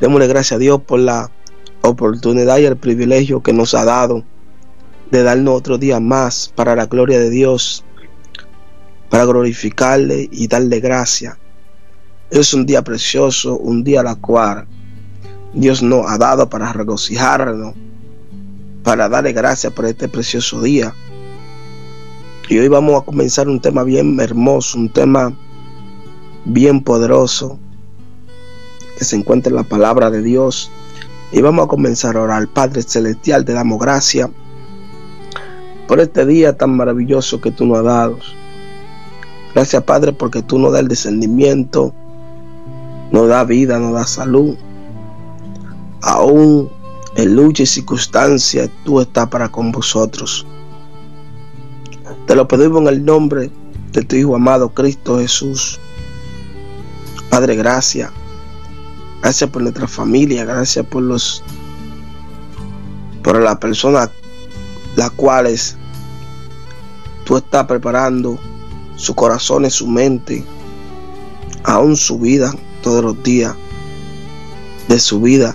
Démosle gracias a Dios por la oportunidad y el privilegio que nos ha dado de darnos otro día más para la gloria de Dios, para glorificarle y darle gracias. Es un día precioso, un día al cual Dios nos ha dado para regocijarnos, para darle gracias por este precioso día. Y hoy vamos a comenzar un tema bien hermoso, un tema bien poderoso que se encuentra en la palabra de Dios. Y vamos a comenzar a orar. Padre Celestial, te damos gracias por este día tan maravilloso que tú nos has dado. Gracias, Padre, porque tú nos das el discernimiento, nos da vida, nos da salud. Aún en lucha y circunstancias, tú estás para con vosotros. Te lo pedimos en el nombre de tu Hijo amado, Cristo Jesús. Padre, gracias. Gracias por nuestra familia, gracias por las personas las cuales tú estás preparando su corazón y su mente, aún su vida, todos los días de su vida.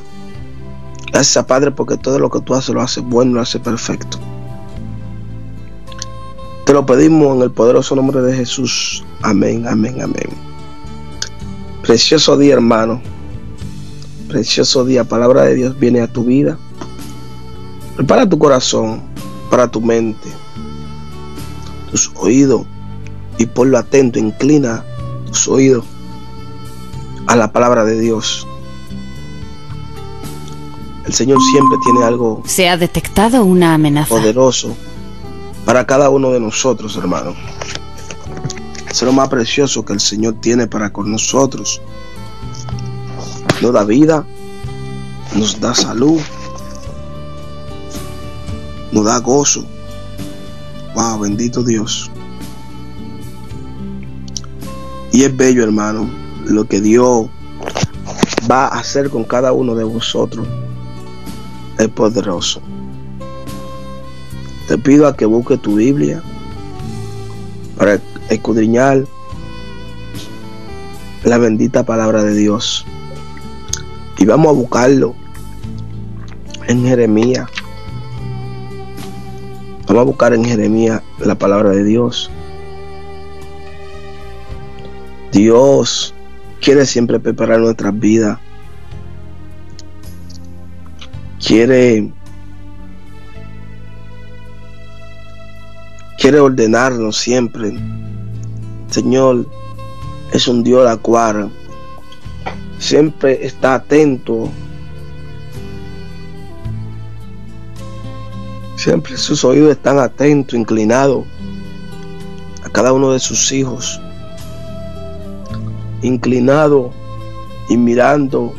Gracias, Padre, porque todo lo que tú haces lo haces bueno, lo haces perfecto. Te lo pedimos en el poderoso nombre de Jesús. Amén, amén, amén. Precioso día, hermano. Precioso día. Palabra de Dios viene a tu vida. Prepara tu corazón, para tu mente, tus oídos, y ponlo atento. Inclina tus oídos a la palabra de Dios. El Señor siempre tiene algo. Se ha detectado una amenaza Poderoso para cada uno de nosotros, hermano. Es lo más precioso que el Señor tiene para con nosotros. Nos da vida, nos da salud, nos da gozo. Wow, bendito Dios. Y es bello, hermano, lo que Dios va a hacer con cada uno de vosotros. Es poderoso. Te pido a que busques tu Biblia para escudriñar la bendita palabra de Dios. Y vamos a buscarlo en Jeremías. Vamos a buscar en Jeremías la palabra de Dios. Dios quiere siempre preparar nuestras vidas. Quiere ordenarnos siempre. Señor es un Dios al cual siempre está atento. Siempre sus oídos están atentos, inclinados a cada uno de sus hijos, inclinado y mirando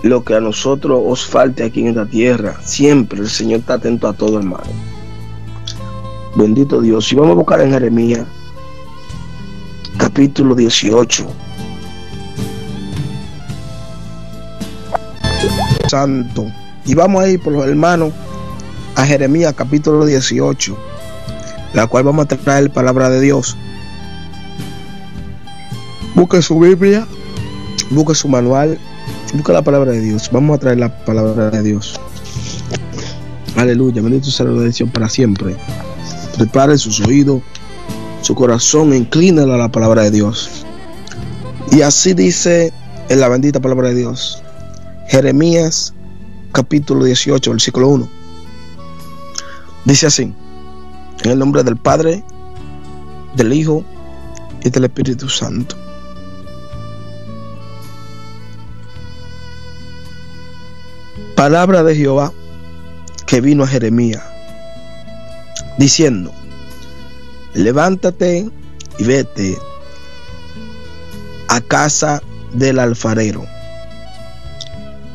lo que a nosotros os falte aquí en la tierra. Siempre el Señor está atento a todo, hermano. Bendito Dios. Y vamos a buscar en Jeremías capítulo 18. Santo. Y vamos a ir, por los hermanos, a Jeremías capítulo 18, la cual vamos a traer palabra de Dios. Busque su Biblia, busque su manual, busque la palabra de Dios. Vamos a traer la palabra de Dios. Aleluya, bendito sea la bendición para siempre. Prepare sus oídos, su corazón, inclínalo a la palabra de Dios. Y así dice en la bendita palabra de Dios. Jeremías capítulo 18, versículo 1. Dice así: en el nombre del Padre, del Hijo y del Espíritu Santo. Palabra de Jehová que vino a Jeremías, diciendo: levántate y vete a casa del alfarero,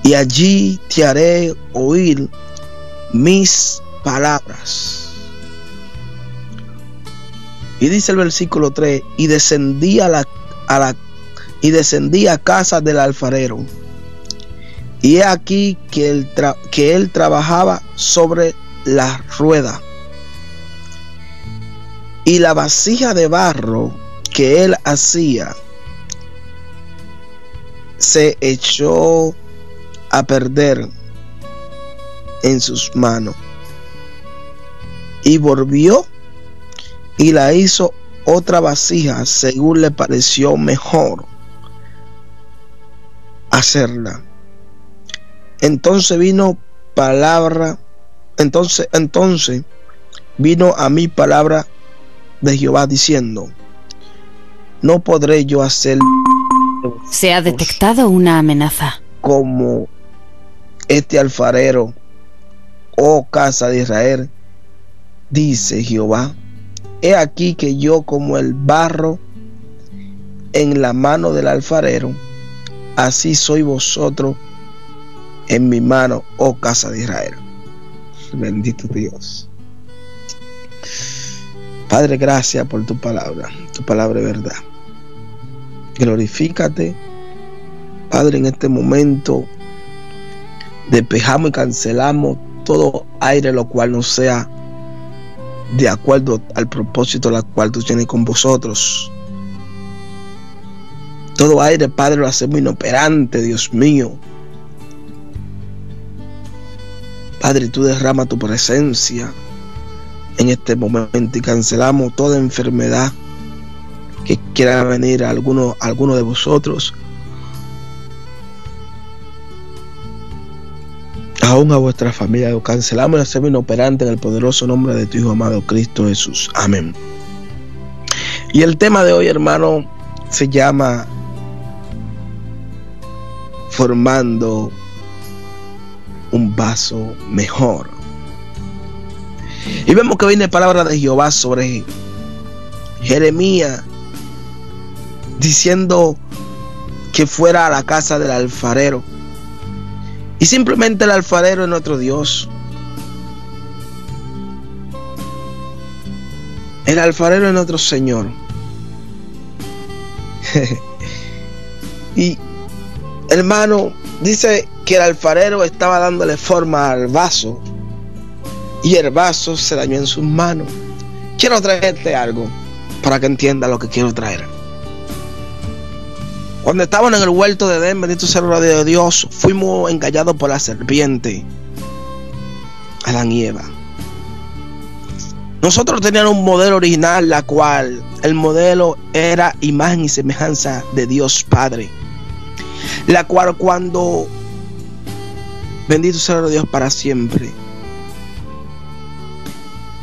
y allí te haré oír mis palabras. Y dice el versículo 3: y descendí a casa del alfarero, y he aquí que él trabajaba sobre la rueda, y la vasija de barro que él hacía se echó a perder en sus manos, y volvió y la hizo otra vasija según le pareció mejor hacerla. Entonces vino a mí palabra de Jehová diciendo: no podré yo hacer. Se ha detectado una amenaza. Como este alfarero, oh casa de Israel, dice Jehová. He aquí que yo, como el barro en la mano del alfarero, así sois vosotros en mi mano, oh casa de Israel. Bendito Dios. Padre, gracias por tu palabra es verdad. Glorifícate, Padre, en este momento. Despejamos y cancelamos todo aire lo cual no sea de acuerdo al propósito la cual tú tienes con vosotros. Todo aire, Padre, lo hacemos inoperante, Dios mío. Padre, tú derrama tu presencia en este momento y cancelamos toda enfermedad que quiera venir a alguno de vosotros, aún a vuestra familia. Lo cancelamos y lo hacemos inoperante en el poderoso nombre de tu Hijo amado Cristo Jesús. Amén. Y el tema de hoy, hermano, se llama formando un vaso mejor. Y vemos que viene palabra de Jehová sobre Jeremías, diciendo que fuera a la casa del alfarero. Y simplemente el alfarero es nuestro Dios. El alfarero es nuestro Señor. Y hermano, dice que el alfarero estaba dándole forma al vaso y el vaso se dañó en sus manos. Quiero traerte algo para que entienda lo que quiero traer. Cuando estaban en el huerto de Edén, bendito sea el nombre de Dios, fuimos engañados por la serpiente, Adán y Eva. Nosotros teníamos un modelo original, la cual el modelo era imagen y semejanza de Dios Padre, la cual cuando, bendito sea el Dios para siempre,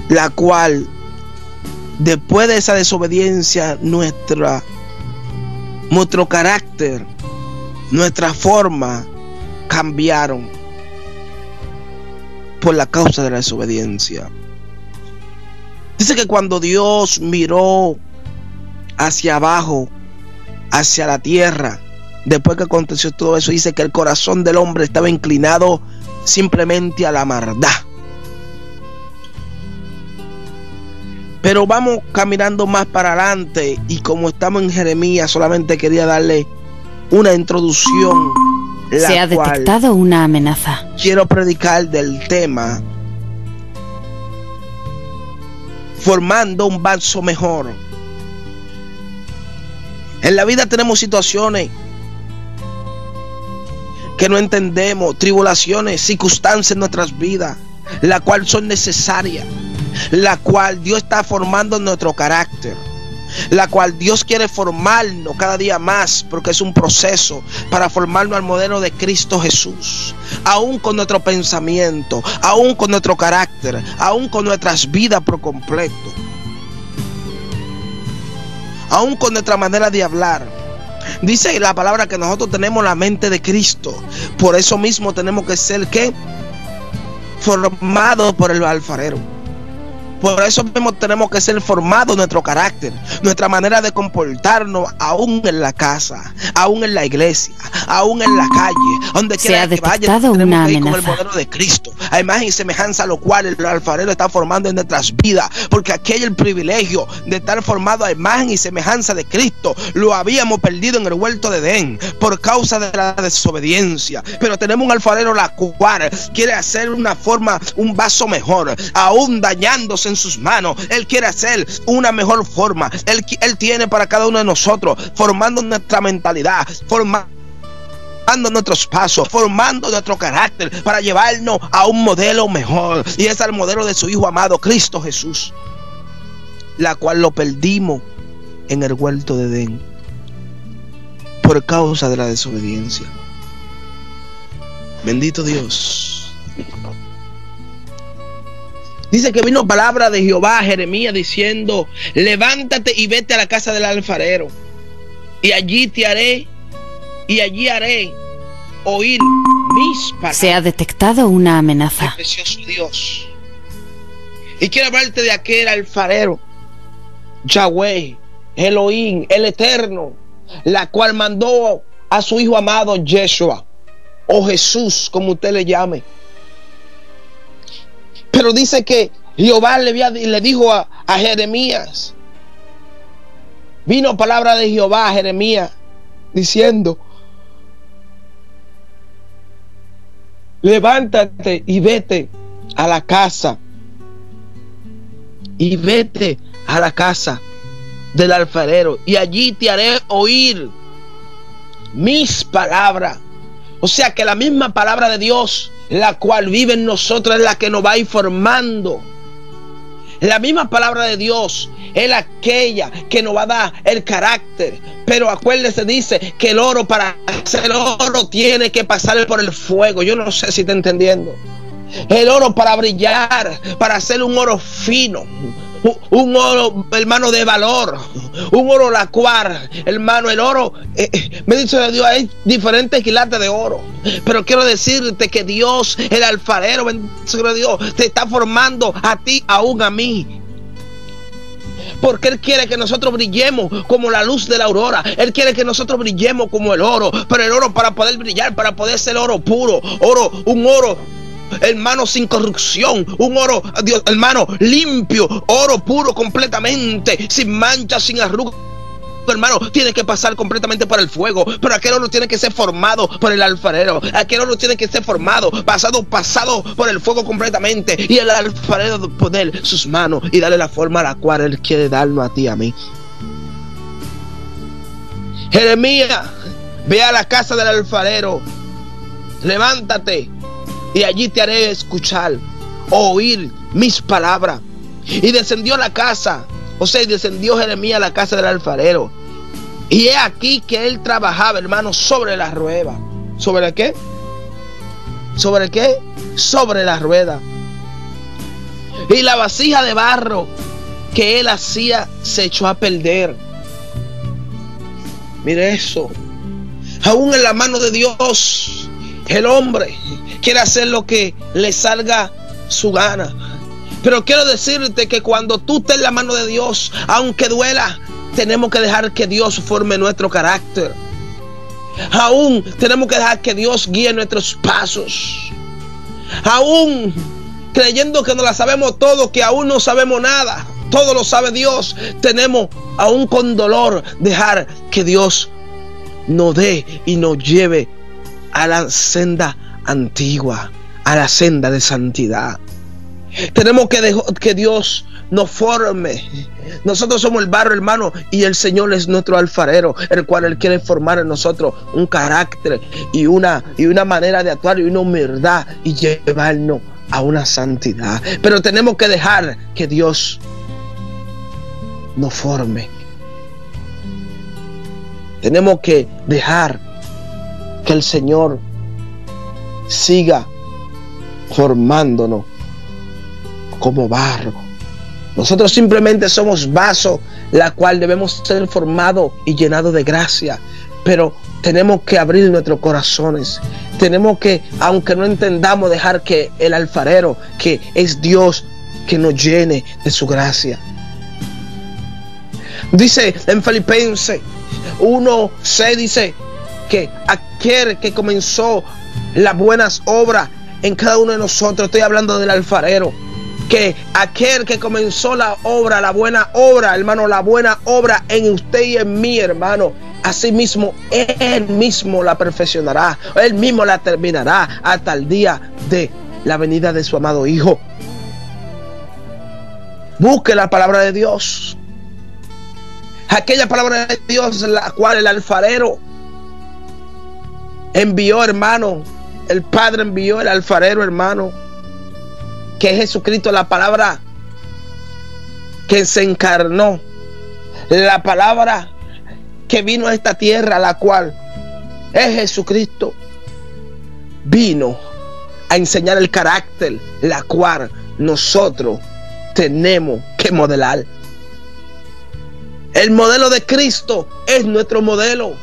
la cual después de esa desobediencia nuestro carácter, nuestra forma cambiaron por la causa de la desobediencia. Dice que cuando Dios miró hacia abajo, hacia la tierra, después que aconteció todo eso, dice que el corazón del hombre estaba inclinado simplemente a la maldad. Pero vamos caminando más para adelante, y como estamos en Jeremías, solamente quería darle una introducción. Se ha detectado una amenaza. Quiero predicar del tema formando un vaso mejor. En la vida tenemos situaciones que no entendemos, tribulaciones, circunstancias en nuestras vidas, las cuales son necesarias, la cual Dios está formando nuestro carácter, la cual Dios quiere formarnos cada día más, porque es un proceso para formarnos al modelo de Cristo Jesús, aún con nuestro pensamiento, aún con nuestro carácter, aún con nuestras vidas por completo, aún con nuestra manera de hablar. Dice la palabra que nosotros tenemos la mente de Cristo, por eso mismo tenemos que ser ¿qué? Formados por el alfarero. Por eso mismo tenemos que ser formados nuestro carácter, nuestra manera de comportarnos, aún en la casa, aún en la iglesia, aún en la calle, donde quiera que vaya, tenemos que ir con el modelo de Cristo, a imagen y semejanza a lo cual el alfarero está formando en nuestras vidas, porque aquí hay el privilegio de estar formado a imagen y semejanza de Cristo. Lo habíamos perdido en el huerto de Edén por causa de la desobediencia, pero tenemos un alfarero la cual quiere hacer una forma, un vaso mejor, aún dañándose en sus manos. Él quiere hacer una mejor forma. Él tiene para cada uno de nosotros, formando nuestra mentalidad, formando formando nuestros pasos, formando nuestro carácter para llevarnos a un modelo mejor. Y es el modelo de su Hijo amado, Cristo Jesús, la cual lo perdimos en el huerto de Edén por causa de la desobediencia. Bendito Dios. Dice que vino palabra de Jehová a Jeremías diciendo: levántate y vete a la casa del alfarero, y allí haré oír mis palabras. Se ha detectado una amenaza. Precioso Dios. Y quiero hablarte de aquel alfarero, Yahweh, Elohim, el Eterno, la cual mandó a su Hijo amado Yeshua, o Jesús, como usted le llame. Pero dice que Jehová le dijo a Jeremías, vino palabra de Jehová a Jeremías diciendo: levántate y vete a la casa, y vete a la casa del alfarero, y allí te haré oír mis palabras. O sea que la misma palabra de Dios, la cual vive en nosotros, es la que nos va informando. La misma palabra de Dios es aquella que nos va a dar el carácter. Pero acuérdese, dice que el oro, para hacer oro, tiene que pasar por el fuego. Yo no sé si está entendiendo. El oro, para brillar, para hacer un oro fino, un oro, hermano, de valor, un oro la cual, hermano, el oro, me dice Dios, hay diferentes quilates de oro, pero quiero decirte que Dios, el alfarero, bendito Dios, te está formando a ti, aún a mí. Porque Él quiere que nosotros brillemos como la luz de la aurora. Él quiere que nosotros brillemos como el oro. Pero el oro, para poder brillar, para poder ser oro puro, un oro, hermano, sin corrupción, un oro, Dios, hermano, limpio, oro puro completamente, sin mancha, sin arruga, hermano, tiene que pasar completamente por el fuego. Pero aquel oro tiene que ser formado por el alfarero. Aquel oro tiene que ser formado, pasado por el fuego completamente, y el alfarero poner sus manos y darle la forma a la cual Él quiere darnos a ti y a mí. Jeremías, ve a la casa del alfarero, levántate y allí te haré escuchar, oír mis palabras. Y descendió a la casa, o sea, descendió Jeremías a la casa del alfarero. Y he aquí que él trabajaba, hermano, sobre la rueda. ¿Sobre qué? ¿Sobre qué? Sobre la rueda. Y la vasija de barro que él hacía se echó a perder. Mire eso. Aún en la mano de Dios, el hombre quiere hacer lo que le salga su gana. Pero quiero decirte que cuando tú estés en la mano de Dios, aunque duela, tenemos que dejar que Dios forme nuestro carácter. Aún tenemos que dejar que Dios guíe nuestros pasos. Aún creyendo que no la sabemos todo, que aún no sabemos nada, todo lo sabe Dios, tenemos aún con dolor dejar que Dios nos dé y nos lleve a la senda antigua, a la senda de santidad. Tenemos que dejar que Dios nos forme. Nosotros somos el barro, hermano, y el Señor es nuestro alfarero, el cual Él quiere formar en nosotros un carácter y una manera de actuar y una humildad, y llevarnos a una santidad. Pero tenemos que dejar que Dios nos forme. Tenemos que dejar que el Señor siga formándonos como barro. Nosotros simplemente somos vasos, la cual debemos ser formados y llenados de gracia. Pero tenemos que abrir nuestros corazones. Tenemos que, aunque no entendamos, dejar que el alfarero, que es Dios, que nos llene de su gracia. Dice en Filipenses 1:6, dice que aquel que comenzó las buenas obras en cada uno de nosotros, estoy hablando del alfarero, que aquel que comenzó la obra, la buena obra, hermano, la buena obra en usted y en mí, hermano, así mismo Él mismo la perfeccionará, Él mismo la terminará hasta el día de la venida de su amado Hijo. Busque la palabra de Dios, aquella palabra de Dios, la cual el alfarero envió, hermano, el Padre envió el alfarero, hermano, que es Jesucristo, la palabra que se encarnó, la palabra que vino a esta tierra, la cual es Jesucristo. Vino a enseñar el carácter, la cual nosotros tenemos que modelar. El modelo de Cristo es nuestro modelo,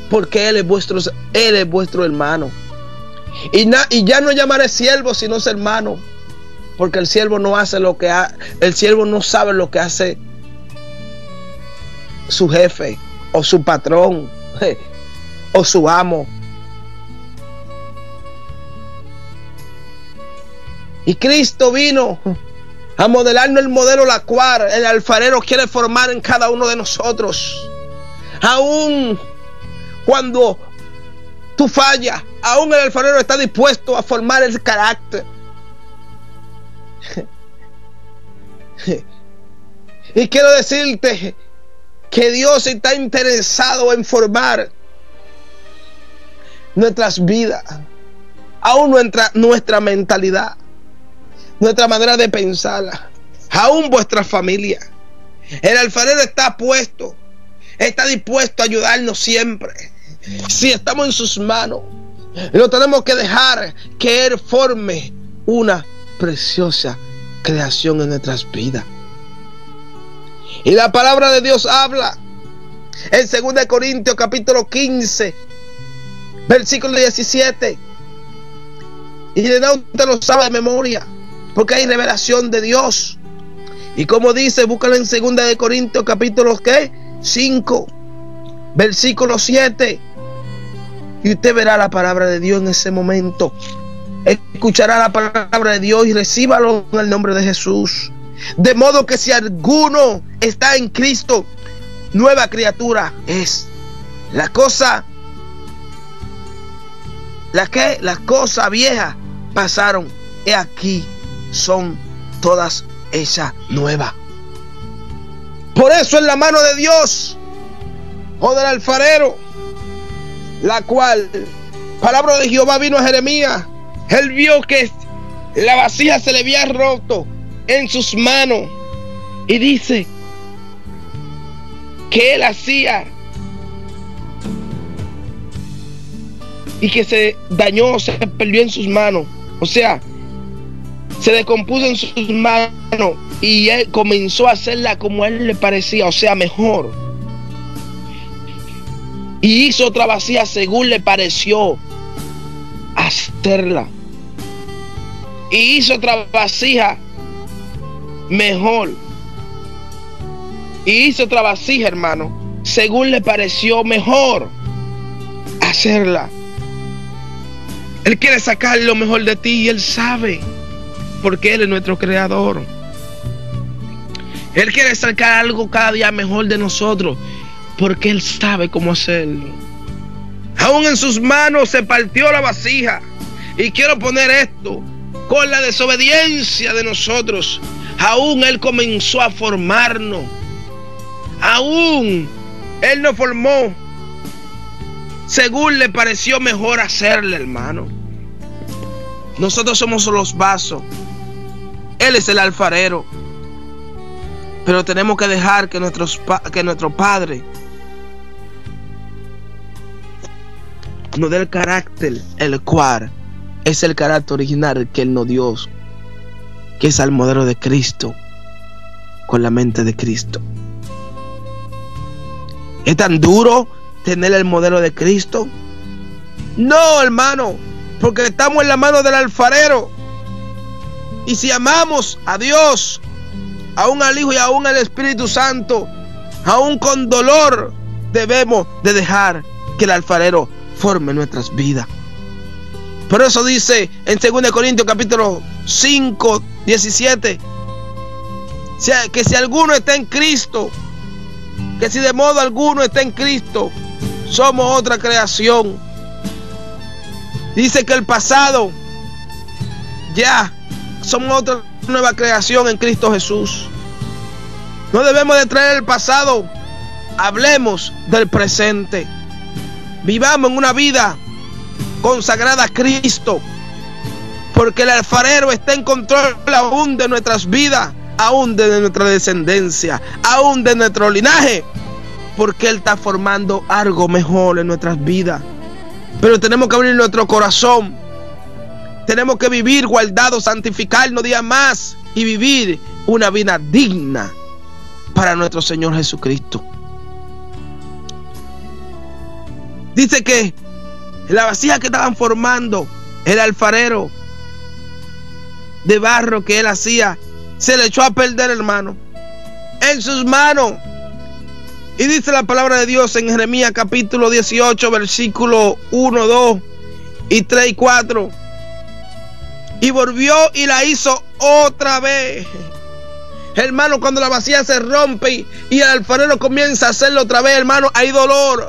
porque Él es vuestro hermano. Y ya no llamaré siervo, sino hermano, porque el siervo no hace lo que el siervo no sabe lo que hace su jefe o su patrón o su amo. Y Cristo vino a modelarnos el modelo, la cual el alfarero quiere formar en cada uno de nosotros. Aún cuando tú fallas, aún el alfarero está dispuesto a formar el carácter. Y quiero decirte que Dios está interesado en formar nuestras vidas, aún nuestra mentalidad, nuestra manera de pensar, aún vuestra familia. El alfarero está dispuesto a ayudarnos siempre. Si estamos en sus manos, no tenemos que dejar que Él forme una preciosa creación en nuestras vidas. Y la palabra de Dios habla en 2 Corintios capítulo 15 versículo 17, y de no te lo sabe de memoria, porque hay revelación de Dios. Y como dice, búscalo en 2 Corintios capítulo 5 versículo 7, y usted verá la palabra de Dios en ese momento. Escuchará la palabra de Dios y recíbalo en el nombre de Jesús. De modo que si alguno está en Cristo, nueva criatura es. Las cosas viejas pasaron, y aquí son todas hechas nuevas. Por eso en la mano de Dios o del alfarero, la cual palabra de Jehová vino a Jeremías. Él vio que la vasija se le había roto en sus manos, y dice que él hacía y que se dañó, se perdió en sus manos, o sea, se descompuso en sus manos, y él comenzó a hacerla como a él le parecía, o sea, mejor, y hizo otra vasija según le pareció hacerla, y hizo otra vasija mejor, y hizo otra vasija, hermano, según le pareció mejor hacerla. Él quiere sacar lo mejor de ti, y Él sabe, porque Él es nuestro creador. Él quiere sacar algo cada día mejor de nosotros, porque Él sabe cómo hacerlo. Aún en sus manos se partió la vasija. Y quiero poner esto: con la desobediencia de nosotros, aún Él comenzó a formarnos. Aún Él nos formó según le pareció mejor hacerle, hermano. Nosotros somos los vasos, Él es el alfarero, pero tenemos que dejar que nuestro Padre nos dé el carácter, el cual es el carácter original que Él nos dio, que es al modelo de Cristo, con la mente de Cristo. ¿Es tan duro tener el modelo de Cristo? No, hermano, porque estamos en la mano del alfarero. Y si amamos a Dios, aún al Hijo y aún al Espíritu Santo, aún con dolor, debemos de dejar que el alfarero forme nuestras vidas. Por eso dice en 2 Corintios capítulo 5, 17, que si alguno está en Cristo, que si de modo alguno está en Cristo, somos otra creación. Dice que el pasado, ya somos otra nueva creación en Cristo Jesús. No debemos de traer el pasado, hablemos del presente. Vivamos en una vida consagrada a Cristo, porque el alfarero está en control aún de nuestras vidas, aún de nuestra descendencia, aún de nuestro linaje, porque Él está formando algo mejor en nuestras vidas. Pero tenemos que abrir nuestro corazón, tenemos que vivir guardados, santificarnos día más y vivir una vida digna para nuestro Señor Jesucristo. Dice que la vasija que estaban formando el alfarero de barro que él hacía, se le echó a perder, hermano, en sus manos. Y dice la palabra de Dios en Jeremías capítulo 18, versículo 1, 2 y 3 y 4. Y volvió y la hizo otra vez. Hermano, cuando la vasija se rompe y el alfarero comienza a hacerlo otra vez, hermano, hay dolor,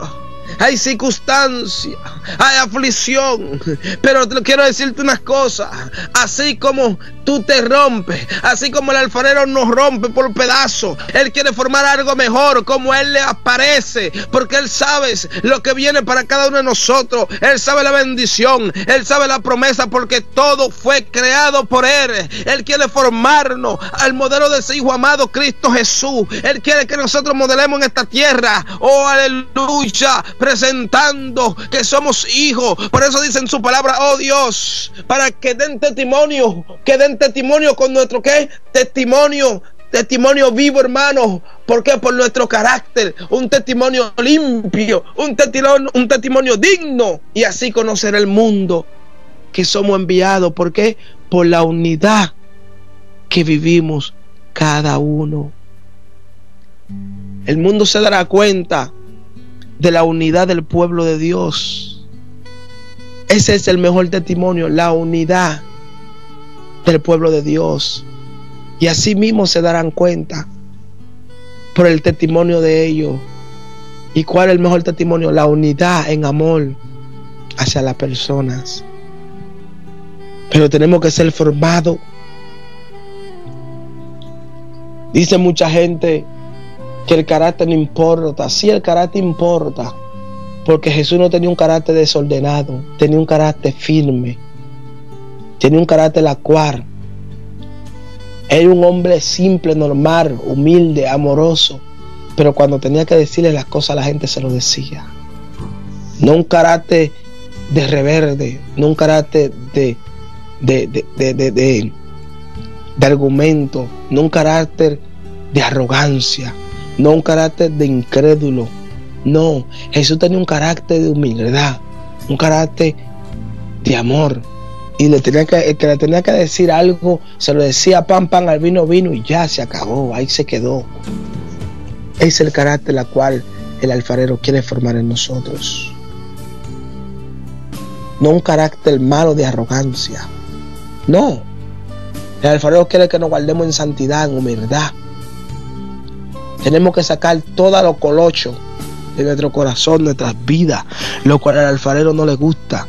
hay circunstancia, hay aflicción. Pero quiero decirte unas cosas. Así como tú te rompes, así como el alfarero nos rompe por pedazos, Él quiere formar algo mejor, como Él le aparece, porque Él sabe lo que viene para cada uno de nosotros. Él sabe la bendición, Él sabe la promesa, porque todo fue creado por Él. Él quiere formarnos al modelo de su Hijo amado Cristo Jesús. Él quiere que nosotros modelemos en esta tierra, oh aleluya, presentando que somos hijos. Por eso dice en su palabra, oh Dios, para que den testimonio, con nuestro ¿qué? Testimonio vivo, hermano. ¿Por qué? Por nuestro carácter, un testimonio limpio, un testimonio digno, y así conocer el mundo que somos enviados. ¿Por qué? Por la unidad que vivimos cada uno. El mundo se dará cuenta de la unidad del pueblo de Dios. Ese es el mejor testimonio, la unidad del pueblo de Dios. Y así mismo se darán cuenta por el testimonio de ellos. ¿Y cuál es el mejor testimonio? La unidad en amor hacia las personas. Pero tenemos que ser formados. Dice mucha gente que el carácter no importa. Sí, el carácter importa, porque Jesús no tenía un carácter desordenado, tenía un carácter firme, tenía un carácter acuar. Era un hombre simple, normal, humilde, amoroso, pero cuando tenía que decirle las cosas a la gente se lo decía. No un carácter de reverde, no un carácter de argumento, no un carácter de arrogancia, no un carácter de incrédulo. No, Jesús tenía un carácter de humildad, un carácter de amor. Y el que le tenía que decir algo, se lo decía pan, pan, al vino, vino, y ya se acabó, ahí se quedó. Ese es el carácter la cual el alfarero quiere formar en nosotros. No un carácter malo de arrogancia. No, el alfarero quiere que nos guardemos en santidad, en humildad. Tenemos que sacar todos los colochos de nuestro corazón, nuestras vidas, lo cual al alfarero no le gusta.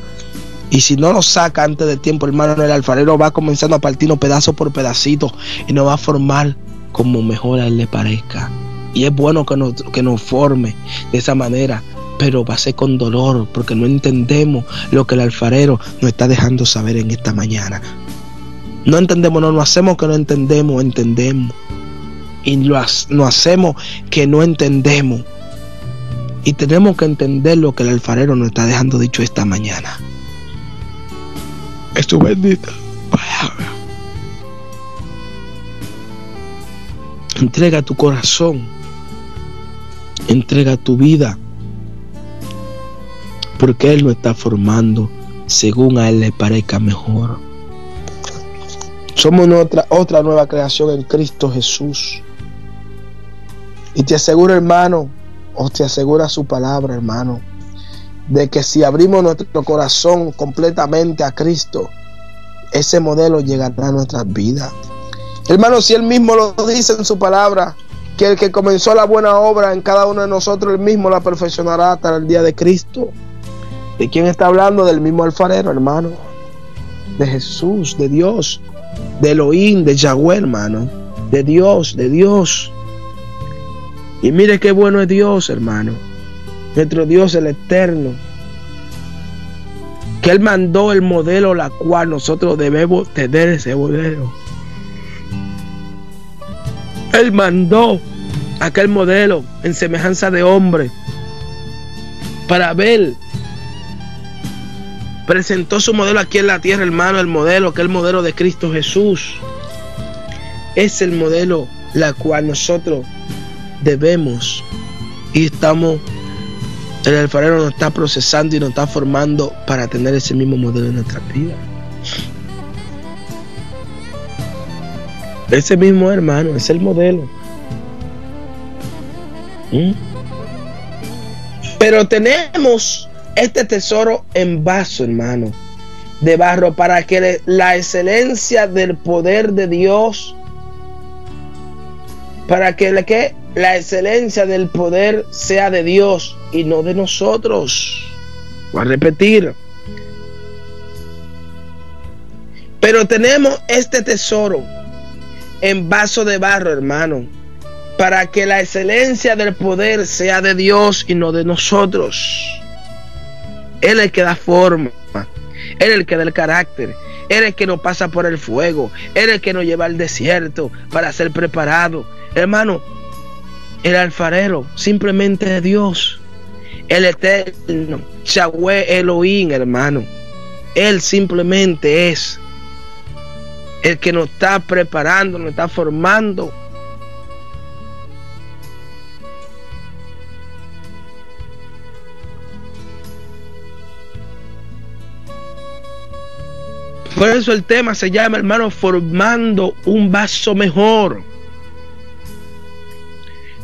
Y si no lo saca antes de tiempo, hermano, el alfarero va comenzando a partirnos pedazo por pedacito y nos va a formar como mejor a él le parezca. Y es bueno que nos forme de esa manera, pero va a ser con dolor, porque no entendemos lo que el alfarero nos está dejando saber en esta mañana. No entendemos, no hacemos que no entendemos, entendemos. Y no hacemos que no entendemos. Y tenemos que entender lo que el alfarero nos está dejando dicho esta mañana. Es tu bendita palabra. Entrega tu corazón, entrega tu vida, porque Él lo está formando según a Él le parezca mejor. Somos otra nueva creación en Cristo Jesús. Y te aseguro, hermano, o te asegura su palabra, hermano, de que si abrimos nuestro corazón completamente a Cristo, ese modelo llegará a nuestras vidas. Hermano, si Él mismo lo dice en su palabra, que el que comenzó la buena obra en cada uno de nosotros, Él mismo la perfeccionará hasta el día de Cristo. ¿De quién está hablando? Del mismo alfarero, hermano. De Jesús, de Dios, de Elohim, de Yahweh, hermano. De Dios, de Dios. Y mire qué bueno es Dios, hermano. Nuestro Dios, el eterno, que Él mandó el modelo la cual nosotros debemos tener ese modelo. Él mandó aquel modelo en semejanza de hombre para ver. Presentó su modelo aquí en la tierra, hermano, el modelo, que es el modelo de Cristo Jesús. Es el modelo la cual nosotros debemos y estamos, el alfarero nos está procesando y nos está formando para tener ese mismo modelo en nuestra vida. Ese mismo, hermano, es el modelo. Pero tenemos este tesoro en vaso, hermano, de barro, para que la excelencia del poder de Dios, para que la excelencia del poder sea de Dios y no de nosotros. Voy a repetir. Pero tenemos este tesoro en vaso de barro, hermano, para que la excelencia del poder sea de Dios y no de nosotros. Él es el que da forma, Él es el que da el carácter, Él es el que nos pasa por el fuego, Él es el que nos lleva al desierto para ser preparado. Hermano, el alfarero simplemente es Dios, el eterno, Yahweh Elohim, hermano. Él simplemente es el que nos está preparando, nos está formando. Por eso el tema se llama, hermano, formando un vaso mejor.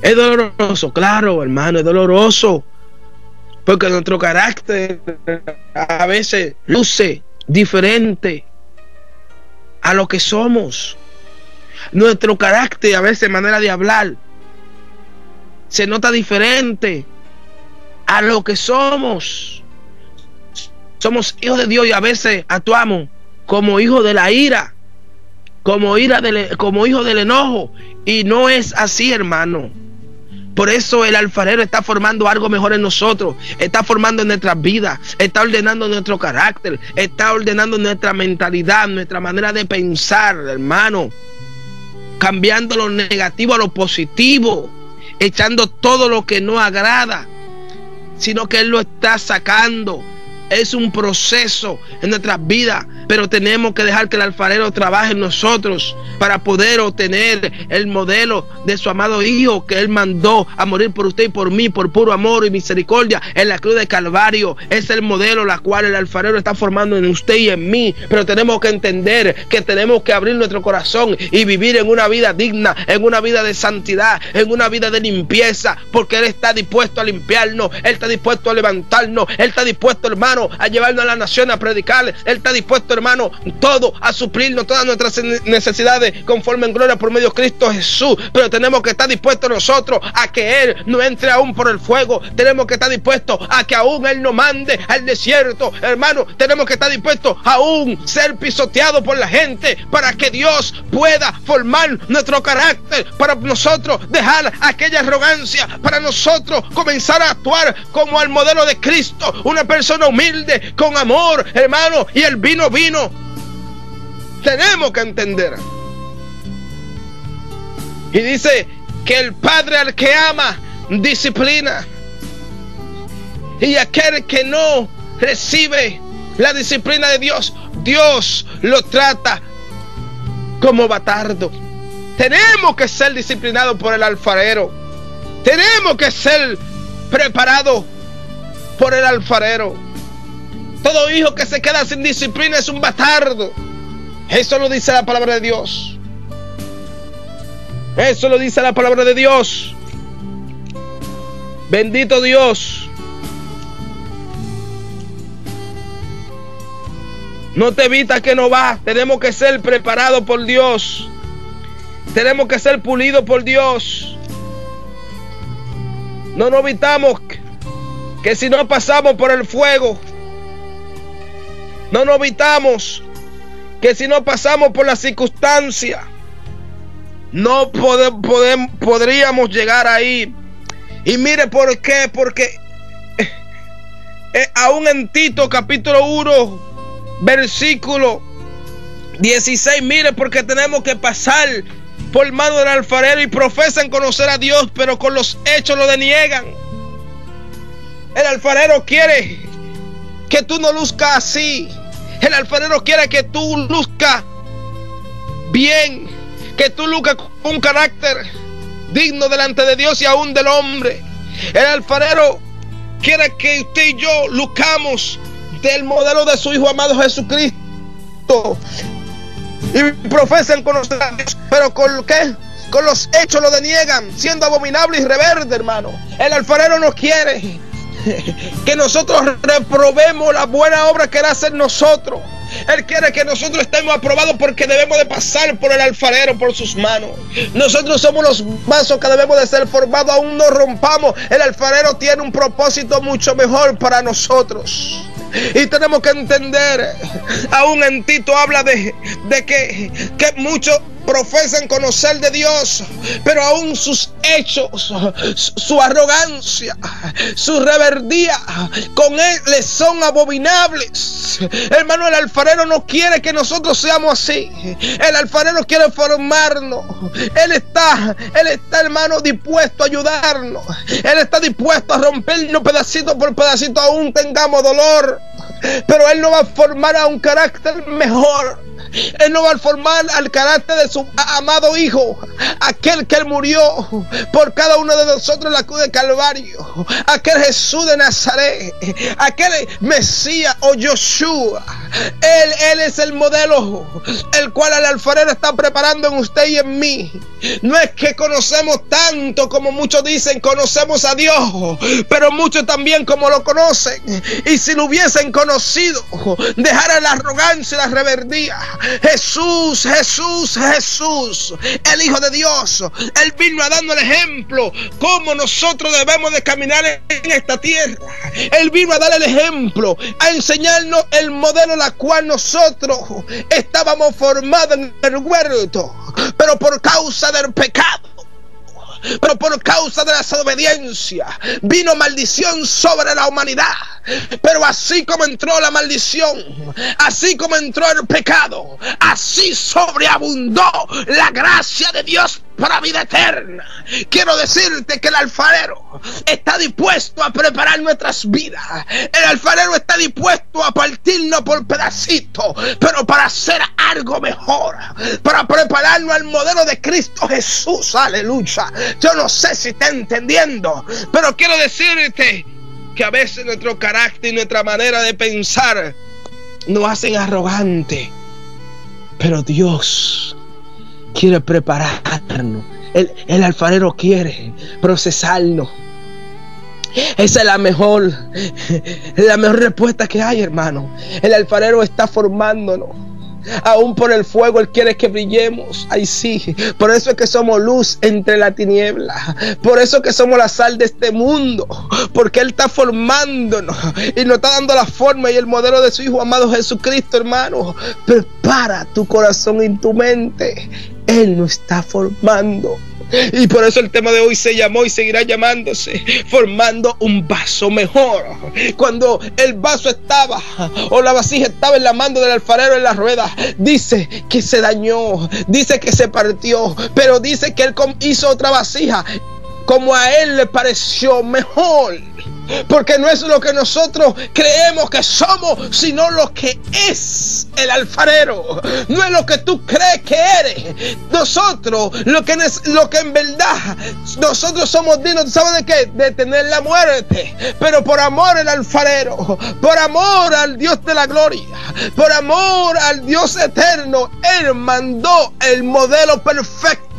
Es doloroso, claro, hermano, es doloroso, porque nuestro carácter a veces luce diferente a lo que somos. Nuestro carácter, a veces, manera de hablar, se nota diferente a lo que somos. Somos hijos de Dios y a veces actuamos como hijos de la ira, como hijos del enojo, y no es así, hermano. Por eso el alfarero está formando algo mejor en nosotros, está formando en nuestras vidas, está ordenando nuestro carácter, está ordenando nuestra mentalidad, nuestra manera de pensar, hermano, cambiando lo negativo a lo positivo, echando todo lo que no agrada, sino que Él lo está sacando. Es un proceso en nuestras vidas, pero tenemos que dejar que el alfarero trabaje en nosotros para poder obtener el modelo de su amado Hijo que Él mandó a morir por usted y por mí, por puro amor y misericordia en la cruz de Calvario. Es el modelo la cual el alfarero está formando en usted y en mí, pero tenemos que entender que tenemos que abrir nuestro corazón y vivir en una vida digna, en una vida de santidad, en una vida de limpieza, porque Él está dispuesto a limpiarnos, Él está dispuesto a levantarnos, Él está dispuesto, hermano, a llevarnos a la nación a predicar. Él está dispuesto, hermano, todo a suplirnos todas nuestras necesidades conforme en gloria por medio de Cristo Jesús. Pero tenemos que estar dispuestos nosotros a que Él no entre aún por el fuego. Tenemos que estar dispuestos a que aún Él nos mande al desierto, hermano. Tenemos que estar dispuestos a aún ser pisoteados por la gente, para que Dios pueda formar nuestro carácter, para nosotros dejar aquella arrogancia, para nosotros comenzar a actuar como el modelo de Cristo, una persona humilde, con amor, hermano, y el vino. Tenemos que entender. Y dice que el Padre al que ama disciplina, y aquel que no recibe la disciplina de Dios, Dios lo trata como bastardo. Tenemos que ser disciplinados por el alfarero. Tenemos que ser preparados por el alfarero. Todo hijo que se queda sin disciplina es un bastardo. Eso lo dice la palabra de Dios. Eso lo dice la palabra de Dios. Bendito Dios. No te evitas que no va. Tenemos que ser preparados por Dios. Tenemos que ser pulidos por Dios. No nos evitamos que si no pasamos por el fuego, no nos evitamos que si no pasamos por la circunstancia, no podríamos llegar ahí. Y mire por qué, porque aún en Tito capítulo 1 versículo 16, mire, porque tenemos que pasar por mano del alfarero, y profesan conocer a Dios, pero con los hechos lo deniegan. El alfarero quiere que tú no luzcas así. El alfarero quiere que tú luzcas bien, que tú luzcas con un carácter digno delante de Dios y aún del hombre. El alfarero quiere que usted y yo luzcamos del modelo de su Hijo amado Jesucristo. Y profesan conocer a Dios, pero ¿con qué? Con los hechos lo deniegan, siendo abominable y reverde, hermano. El alfarero no quiere que nosotros reprobemos la buena obra que era hacer nosotros. Él quiere que nosotros estemos aprobados, porque debemos de pasar por el alfarero, por sus manos. Nosotros somos los vasos que debemos de ser formados, aún no rompamos. El alfarero tiene un propósito mucho mejor para nosotros. Y tenemos que entender, aún en Tito habla de que muchos profesan conocer de Dios, pero aún sus hechos, su arrogancia, su reverdía con él les son abominables. Hermano, el alfarero no quiere que nosotros seamos así. El alfarero quiere formarnos. Él está, hermano, dispuesto a ayudarnos. Él está dispuesto a rompernos pedacito por pedacito, aún tengamos dolor. Pero Él no va a formar a un carácter mejor. Él no va a formar al carácter de su amado Hijo, aquel que Él murió por cada uno de nosotros en la cruz de Calvario, aquel Jesús de Nazaret, aquel Mesías o Yoshua. Él es el modelo, el cual el alfarero está preparando en usted y en mí. No es que conocemos tanto como muchos dicen, conocemos a Dios, pero muchos también como lo conocen. Y si lo hubiesen conocido, dejaran la arrogancia y la reverdía. Jesús, el Hijo de Dios, Él vino a darnos el ejemplo cómo nosotros debemos de caminar en esta tierra. Él vino a dar el ejemplo, a enseñarnos el modelo la cual nosotros estábamos formados en el huerto, pero por causa del pecado, pero por causa de la desobediencia, vino maldición sobre la humanidad. Pero así como entró la maldición, así como entró el pecado, así sobreabundó la gracia de Dios para vida eterna. Quiero decirte que el alfarero está dispuesto a preparar nuestras vidas. El alfarero está dispuesto a partirnos por pedacitos, pero para hacer algo mejor, para prepararnos al modelo de Cristo Jesús. Aleluya. Yo no sé si está entendiendo, pero quiero decirte que a veces nuestro carácter y nuestra manera de pensar nos hacen arrogantes, pero Dios quiere prepararnos. El alfarero quiere procesarnos. Esa es la mejor respuesta que hay, hermano. El alfarero está formándonos. Aún por el fuego Él quiere que brillemos. Ay, sí. Por eso es que somos luz entre la tiniebla. Por eso es que somos la sal de este mundo. Porque Él está formándonos y nos está dando la forma y el modelo de su Hijo amado Jesucristo, hermano. Prepara tu corazón y tu mente. Él nos está formando. Y por eso el tema de hoy se llamó y seguirá llamándose formando un vaso mejor. Cuando el vaso estaba, o la vasija estaba en la mano del alfarero en la rueda, dice que se dañó, dice que se partió, pero dice que Él hizo otra vasija como a Él le pareció mejor. Porque no es lo que nosotros creemos que somos, sino lo que es el alfarero. No es lo que tú crees que eres. Nosotros, lo que en verdad, nosotros somos dignos, ¿sabes de qué? De tener la muerte. Pero por amor al alfarero, por amor al Dios de la gloria, por amor al Dios eterno, Él mandó el modelo perfecto.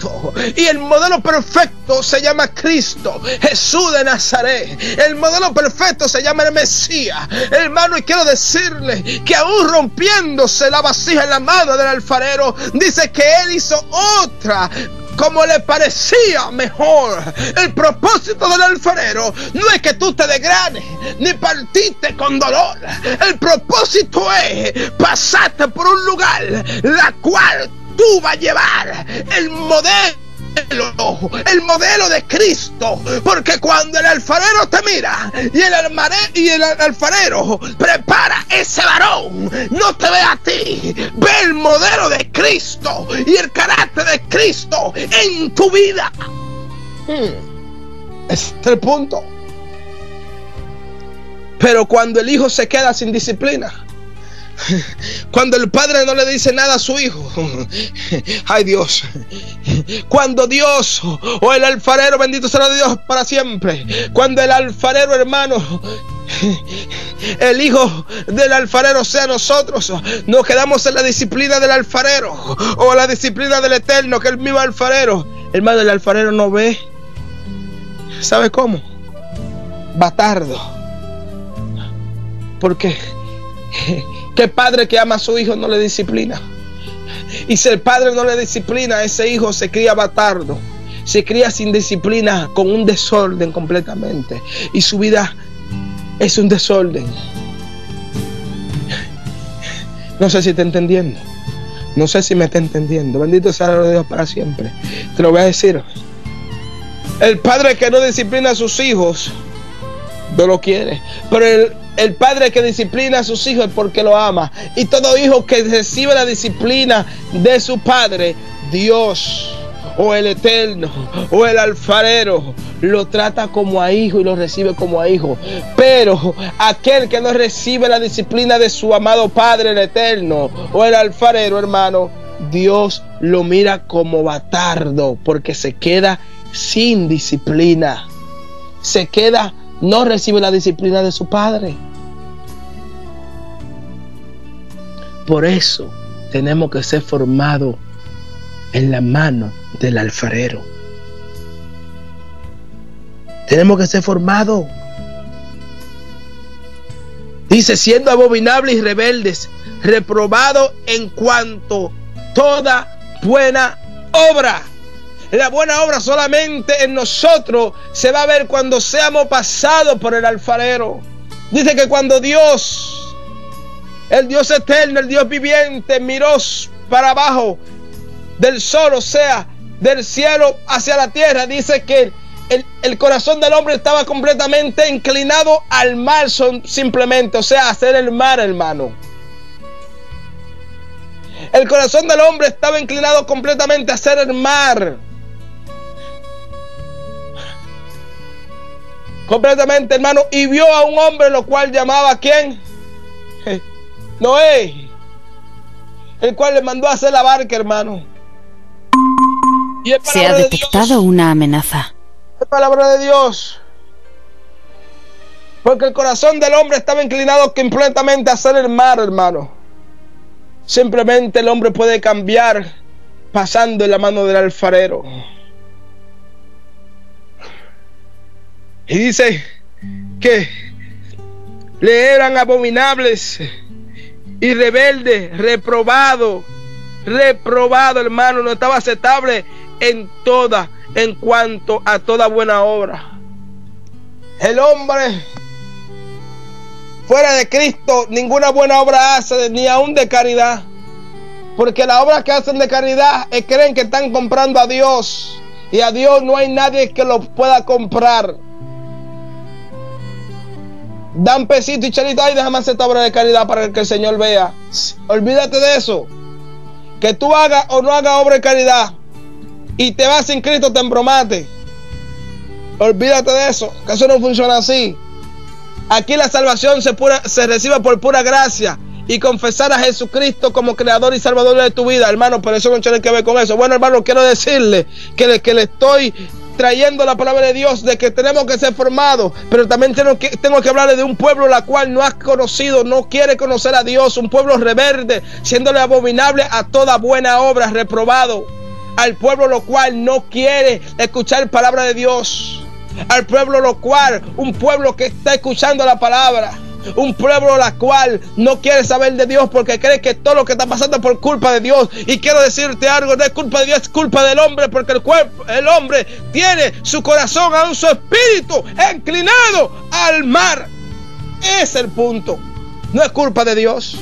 Y el modelo perfecto se llama Cristo, Jesús de Nazaret. El modelo perfecto se llama el Mesías, hermano. Y quiero decirle que aún rompiéndose la vasija en la mano del alfarero, dice que Él hizo otra como le parecía mejor. El propósito del alfarero no es que tú te desgranes ni partiste con dolor. El propósito es pasarte por un lugar la cual tú vas a llevar el modelo el modelo de Cristo, porque cuando el alfarero te mira y el alfarero prepara ese varón, no te ve a ti, ve el modelo de Cristo y el carácter de Cristo en tu vida. Ese es el punto. Pero cuando el hijo se queda sin disciplina, cuando el padre no le dice nada a su hijo, ay Dios, cuando Dios o el alfarero, bendito sea Dios para siempre, cuando el alfarero, hermano, el hijo del alfarero sea nosotros, nos quedamos en la disciplina del alfarero o la disciplina del Eterno, que es el mismo alfarero, hermano, el alfarero no ve. ¿Sabe cómo? Bastardo. Porque ¿qué padre que ama a su hijo no le disciplina? Y si el padre no le disciplina, ese hijo se cría bastardo, se cría sin disciplina, con un desorden completamente, y su vida es un desorden. No sé si está entendiendo, no sé si me está entendiendo. Bendito sea Dios para siempre. Te lo voy a decir. El padre que no disciplina a sus hijos no lo quiere, pero el padre que disciplina a sus hijos es porque lo ama. Y todo hijo que recibe la disciplina de su padre, Dios o el Eterno o el alfarero lo trata como a hijo y lo recibe como a hijo. Pero aquel que no recibe la disciplina de su amado Padre, el Eterno o el alfarero, hermano, Dios lo mira como bastardo, porque se queda sin disciplina, se queda, no recibe la disciplina de su padre. Por eso tenemos que ser formados en la mano del alfarero. Tenemos que ser formados. Dice, siendo abominables y rebeldes, reprobados en cuanto toda buena obra. La buena obra solamente en nosotros se va a ver cuando seamos pasados por el alfarero. Dice que cuando Dios, el Dios eterno, el Dios viviente, miró para abajo del sol, o sea, del cielo hacia la tierra, dice que el corazón del hombre estaba completamente inclinado al mar, simplemente, o sea, a hacer el mar, hermano. El corazón del hombre estaba inclinado completamente a hacer el mar. Completamente, hermano. Y vio a un hombre, lo cual llamaba ¿a quién? Noé, el cual le mandó a hacer la barca, hermano. Y se ha detectado una amenaza. Es palabra de Dios. Porque el corazón del hombre estaba inclinado completamente a hacer el mar, hermano. Simplemente el hombre puede cambiar pasando en la mano del alfarero. Y dice que le eran abominables y rebeldes, reprobado, hermano, no estaba aceptable en cuanto a toda buena obra. El hombre fuera de Cristo ninguna buena obra hace, ni aún de caridad, porque las obras que hacen de caridad creen que están comprando a Dios, y a Dios no hay nadie que lo pueda comprar. Dan pesito y chelito, ay, déjame hacer esta obra de caridad para que el Señor vea. Olvídate de eso. Que tú hagas o no hagas obra de caridad y te vas sin Cristo, te embromaste. Olvídate de eso, que eso no funciona así. Aquí la salvación se recibe por pura gracia, y confesar a Jesucristo como creador y salvador de tu vida, hermano, pero eso no tiene que ver con eso. Bueno, hermano, quiero decirle que le estoy trayendo la palabra de Dios, de que tenemos que ser formados, pero también tengo que hablarle de un pueblo la cual no ha conocido, no quiere conocer a Dios, un pueblo rebelde, siéndole abominable a toda buena obra, reprobado, al pueblo lo cual no quiere escuchar palabra de Dios, al pueblo lo cual, un pueblo que está escuchando la palabra, un pueblo la cual no quiere saber de Dios porque cree que todo lo que está pasando es por culpa de Dios. Y quiero decirte algo, no es culpa de Dios, es culpa del hombre, porque el hombre tiene su corazón, aún su espíritu inclinado al mar. Ese es el punto. No es culpa de Dios,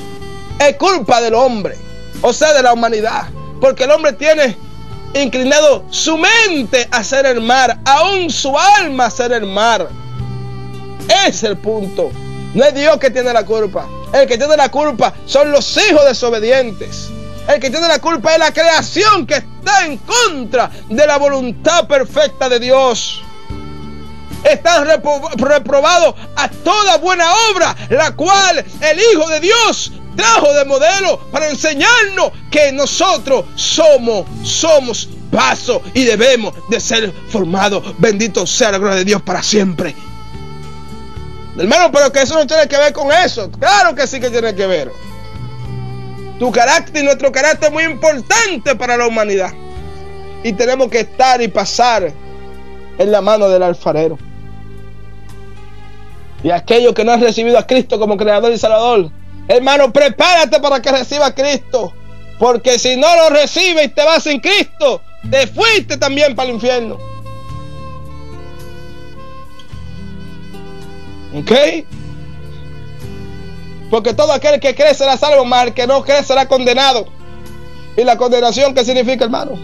es culpa del hombre, o sea, de la humanidad, porque el hombre tiene inclinado su mente a hacer el mar, aún su alma a hacer el mar. Ese es el punto. No es Dios que tiene la culpa. El que tiene la culpa son los hijos desobedientes. El que tiene la culpa es la creación que está en contra de la voluntad perfecta de Dios. Están reprobados a toda buena obra, la cual el Hijo de Dios trajo de modelo para enseñarnos que nosotros somos vasos y debemos de ser formados. Bendito sea la gloria de Dios para siempre. Hermano, pero que eso no tiene que ver con eso. Claro que sí que tiene que ver. Tu carácter y nuestro carácter es muy importante para la humanidad. Y tenemos que estar y pasar en la mano del alfarero. Y aquellos que no han recibido a Cristo como Creador y Salvador, hermano, prepárate para que reciba a Cristo. Porque si no lo recibes y te vas sin Cristo, te fuiste también para el infierno. ¿Ok? Porque todo aquel que cree será salvo, mas el que no cree será condenado. ¿Y la condenación qué significa, hermano?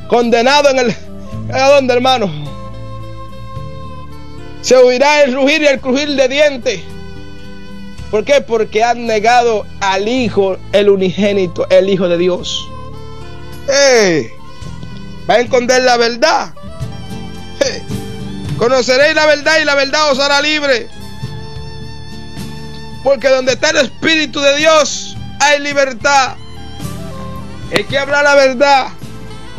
Condenado ¿a dónde, hermano? Se oirá el rugir y el crujir de dientes. ¿Por qué? Porque han negado al Hijo, el unigénito, el Hijo de Dios. Va a esconder la verdad. Conoceréis la verdad y la verdad os hará libre. Porque donde está el Espíritu de Dios hay libertad. Hay que hablar la verdad.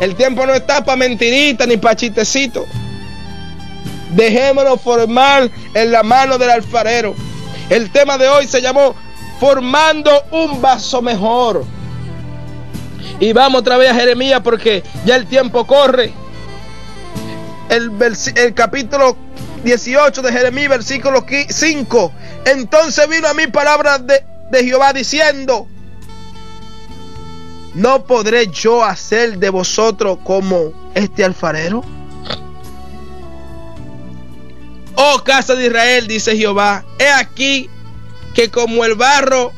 El tiempo no está para mentiritas ni para chistecitos. Dejémonos formar en la mano del alfarero. El tema de hoy se llamó Formando un vaso mejor. Y vamos otra vez a Jeremías porque ya el tiempo corre. El capítulo 18 de Jeremías, versículo 5. Entonces vino a mí palabra de Jehová diciendo: ¿no podré yo hacer de vosotros como este alfarero? Oh casa de Israel, dice Jehová, he aquí que como el barro,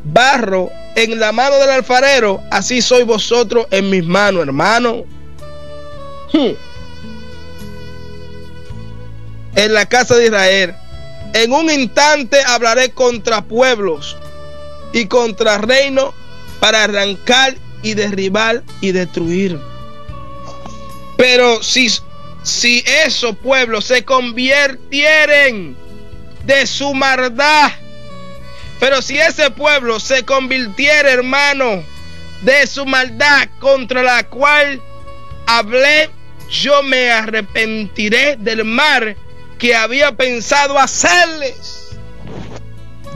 barro en la mano del alfarero, así sois vosotros en mis manos, hermano. En la casa de Israel, en un instante hablaré contra pueblos y contra reinos para arrancar y derribar y destruir. Pero si esos pueblos se convirtieren de su maldad, pero si ese pueblo se convirtiera, hermano, de su maldad contra la cual hablé, yo me arrepentiré del mal que había pensado hacerles.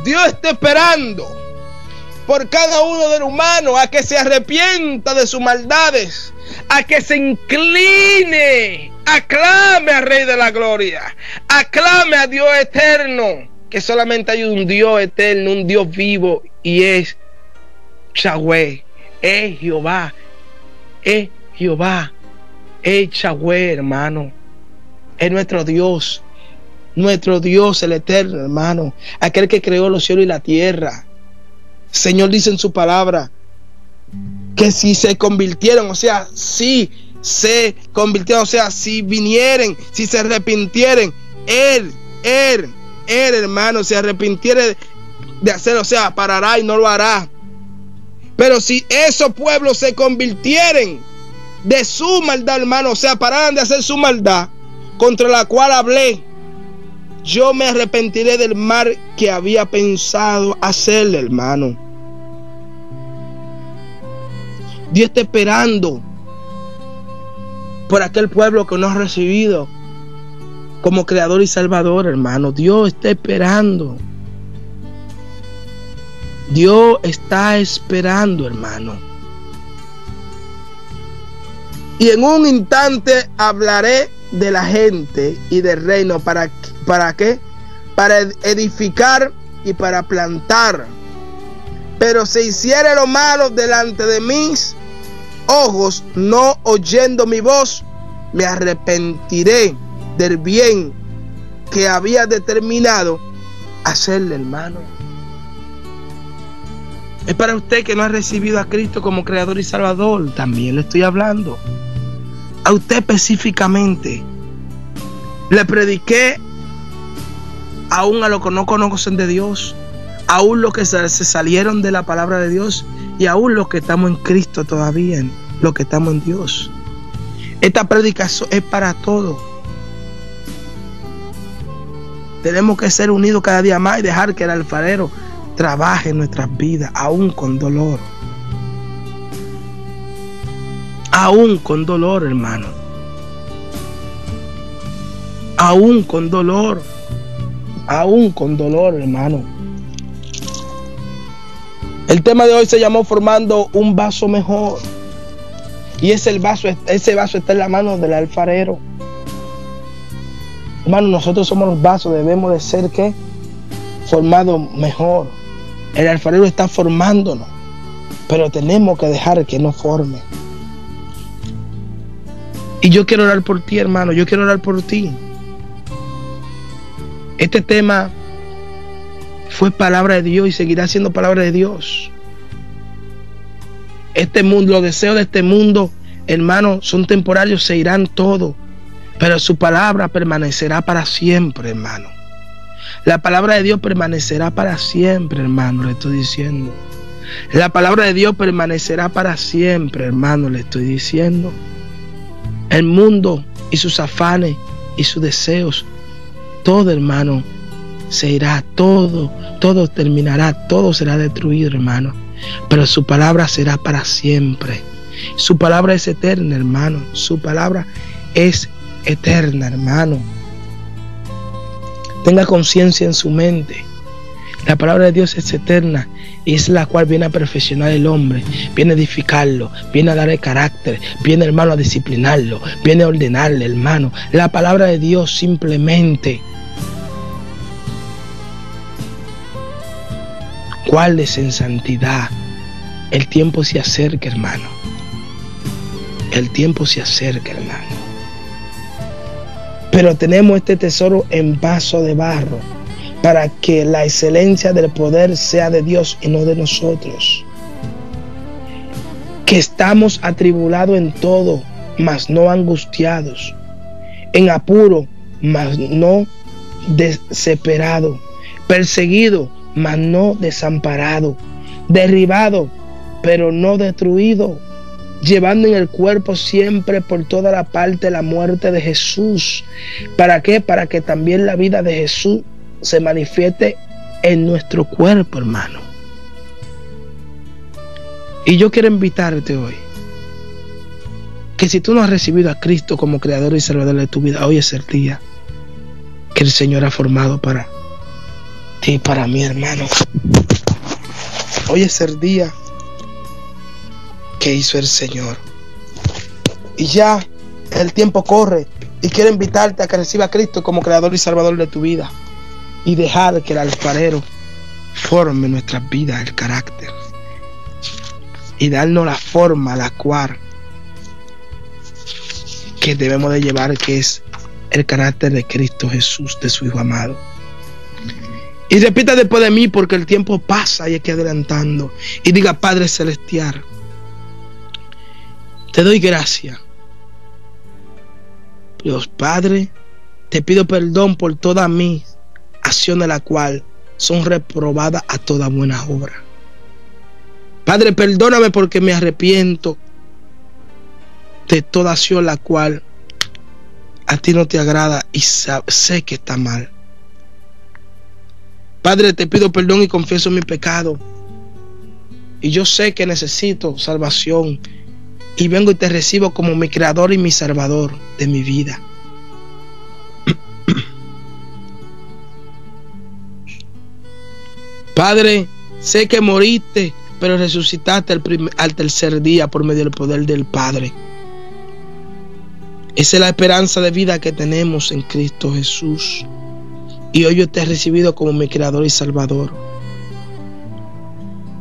Dios está esperando por cada uno de los humanos a que se arrepienta de sus maldades, a que se incline, aclame al Rey de la Gloria, aclame a Dios eterno, que solamente hay un Dios eterno, un Dios vivo, y es Yahweh, es Jehová, es Jehová, es Yahweh, hermano, es nuestro Dios el eterno, hermano, aquel que creó los cielos y la tierra. El Señor dice en su palabra que si se convirtieron, o sea, si se convirtieron, o sea, si vinieren, si se arrepintieren, Él, hermano, se arrepintiere de hacer, o sea, parará y no lo hará. Pero si esos pueblos se convirtieren de su maldad, hermano, o sea, pararan de hacer su maldad contra la cual hablé, yo me arrepentiré del mal que había pensado hacerle, hermano. Dios está esperando por aquel pueblo que no ha recibido como Creador y Salvador, hermano. Dios está esperando. Dios está esperando, hermano. Y en un instante hablaré de la gente y del reino. ¿Para qué? Para edificar y para plantar. Pero si hiciere lo malo delante de mis ojos, no oyendo mi voz, me arrepentiré del bien que había determinado hacerle, hermano. Es para usted que no ha recibido a Cristo como Creador y Salvador. También le estoy hablando. A usted específicamente. Le prediqué aún a los que no conocen de Dios, aún los que se salieron de la palabra de Dios y aún los que estamos en Cristo todavía, los que estamos en Dios. Esta predicación es para todos. Tenemos que ser unidos cada día más y dejar que el alfarero trabaje en nuestras vidas, aún con dolor. Aún con dolor, hermano. Aún con dolor. Aún con dolor, hermano. El tema de hoy se llamó Formando un vaso mejor. Y ese vaso está en la mano del alfarero. Hermano, nosotros somos los vasos, debemos de ser ¿qué? Formados mejor. El alfarero está formándonos, pero tenemos que dejar que nos forme. Y yo quiero orar por ti, hermano, yo quiero orar por ti. Este tema fue palabra de Dios y seguirá siendo palabra de Dios. Este mundo, los deseos de este mundo, hermano, son temporarios, se irán todos. Pero su palabra permanecerá para siempre, hermano. La palabra de Dios permanecerá para siempre, hermano, le estoy diciendo. La palabra de Dios permanecerá para siempre, hermano, le estoy diciendo. El mundo y sus afanes y sus deseos, todo, hermano, se irá, todo terminará, todo será destruido, hermano. Pero su palabra será para siempre. Su palabra es eterna, hermano. Su palabra es eterna, hermano. Tenga conciencia en su mente. La palabra de Dios es eterna y es la cual viene a perfeccionar el hombre, viene a edificarlo, viene a darle carácter, viene, hermano, a disciplinarlo, viene a ordenarle, hermano. La palabra de Dios simplemente guárdese en santidad. El tiempo se acerca, hermano. El tiempo se acerca, hermano. Pero tenemos este tesoro en vaso de barro para que la excelencia del poder sea de Dios y no de nosotros. Que estamos atribulados en todo, mas no angustiados. En apuro, mas no desesperado. Perseguido, mas no desamparado. Derribado, pero no destruido. Llevando en el cuerpo siempre por toda la parte la muerte de Jesús. ¿Para qué? Para que también la vida de Jesús se manifieste en nuestro cuerpo, hermano. Y yo quiero invitarte hoy, que si tú no has recibido a Cristo como Creador y Salvador de tu vida, hoy es el día que el Señor ha formado para ti y para mí, hermano. Hoy es el día que hizo el Señor. Y ya el tiempo corre. Y quiero invitarte a que reciba a Cristo como Creador y Salvador de tu vida. Y dejar que el alfarero forme nuestras vidas, el carácter. Y darnos la forma a la cual que debemos de llevar, que es el carácter de Cristo Jesús, de su Hijo amado. Y repita después de mí, porque el tiempo pasa y hay que ir adelantando. Y diga: Padre Celestial, te doy gracias. Dios Padre, te pido perdón por todas mis acciones, la cual son reprobadas a toda buena obra. Padre, perdóname porque me arrepiento de toda acción la cual a ti no te agrada y sé que está mal. Padre, te pido perdón y confieso mi pecado. Y yo sé que necesito salvación. Y vengo y te recibo como mi Creador y mi Salvador de mi vida. Padre, sé que moriste, pero resucitaste al tercer día por medio del poder del Padre. Esa es la esperanza de vida que tenemos en Cristo Jesús. Y hoy yo te he recibido como mi Creador y Salvador.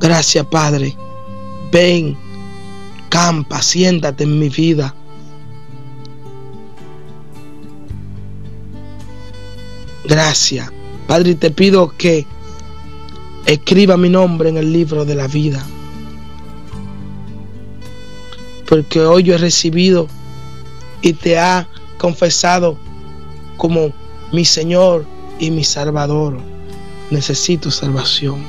Gracias, Padre. Ven, campa, siéntate en mi vida. Gracias, Padre, te pido que escriba mi nombre en el libro de la vida. Porque hoy yo he recibido y te ha confesado como mi Señor y mi Salvador. Necesito salvación.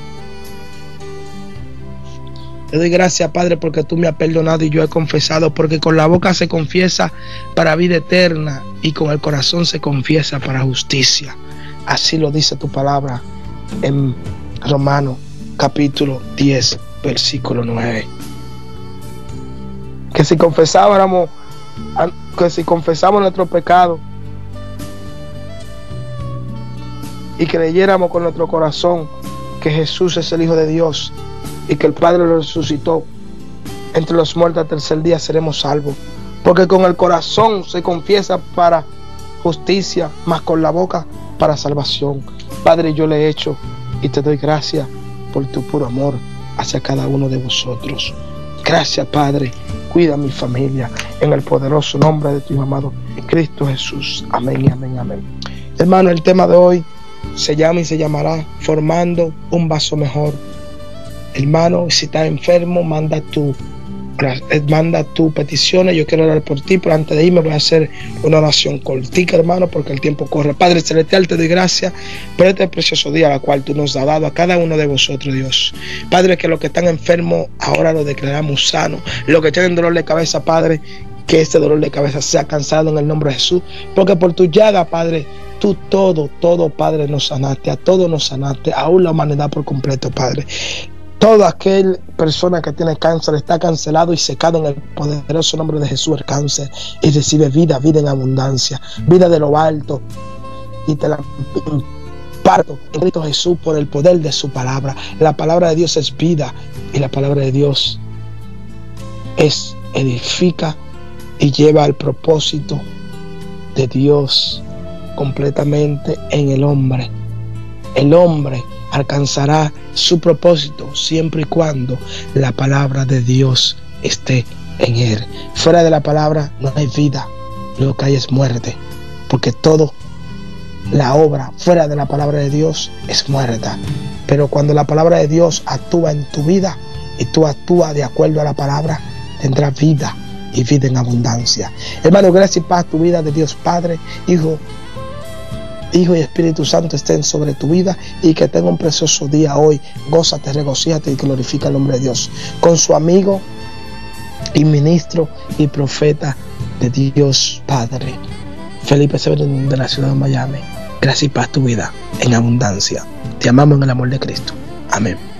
Te doy gracias, Padre, porque tú me has perdonado y yo he confesado, porque con la boca se confiesa para vida eterna y con el corazón se confiesa para justicia. Así lo dice tu palabra en Romanos capítulo 10, versículo 9. Que si confesamos nuestro pecado y creyéramos con nuestro corazón que Jesús es el Hijo de Dios y que el Padre lo resucitó entre los muertos al tercer día, seremos salvos. Porque con el corazón se confiesa para justicia, mas con la boca para salvación. Padre, yo le he hecho y te doy gracias por tu puro amor hacia cada uno de vosotros. Gracias, Padre. Cuida a mi familia en el poderoso nombre de tu Hijo amado Cristo Jesús. Amén y amén, amén. Hermano, el tema de hoy se llama y se llamará Formando un vaso mejor. Hermano, si estás enfermo, manda tus peticiones. Yo quiero orar por ti, pero antes de irme voy a hacer una oración cortica, hermano, porque el tiempo corre. Padre celestial, te doy gracias por este precioso día, la cual tú nos has dado a cada uno de vosotros, Dios. Padre, que los que están enfermos ahora los declaramos sanos. Los que tienen dolor de cabeza, Padre, que este dolor de cabeza sea cansado en el nombre de Jesús, porque por tu llaga, Padre, tú todo, Padre, nos sanaste, a todos nos sanaste, aún la humanidad por completo, Padre. Toda aquella persona que tiene cáncer está cancelado y secado en el poderoso nombre de Jesús el cáncer, y recibe vida en abundancia, vida de lo alto, y te la imparto en Cristo Jesús por el poder de su palabra. La palabra de Dios es vida y la palabra de Dios edifica y lleva al propósito de Dios completamente en el hombre. El hombre alcanzará su propósito siempre y cuando la palabra de Dios esté en él. Fuera de la palabra no hay vida, lo que hay es muerte, porque toda la obra fuera de la palabra de Dios es muerta. Pero cuando la palabra de Dios actúa en tu vida y tú actúas de acuerdo a la palabra, tendrás vida y vida en abundancia. Hermano, gracias y paz, tu vida de Dios Padre, Hijo y Espíritu Santo estén sobre tu vida, y que tenga un precioso día hoy. Gózate, regocíjate y glorifica el nombre de Dios. Con su amigo y ministro y profeta de Dios Padre, Felipe Severino, de la ciudad de Miami. Gracias y paz, tu vida en abundancia. Te amamos en el amor de Cristo. Amén.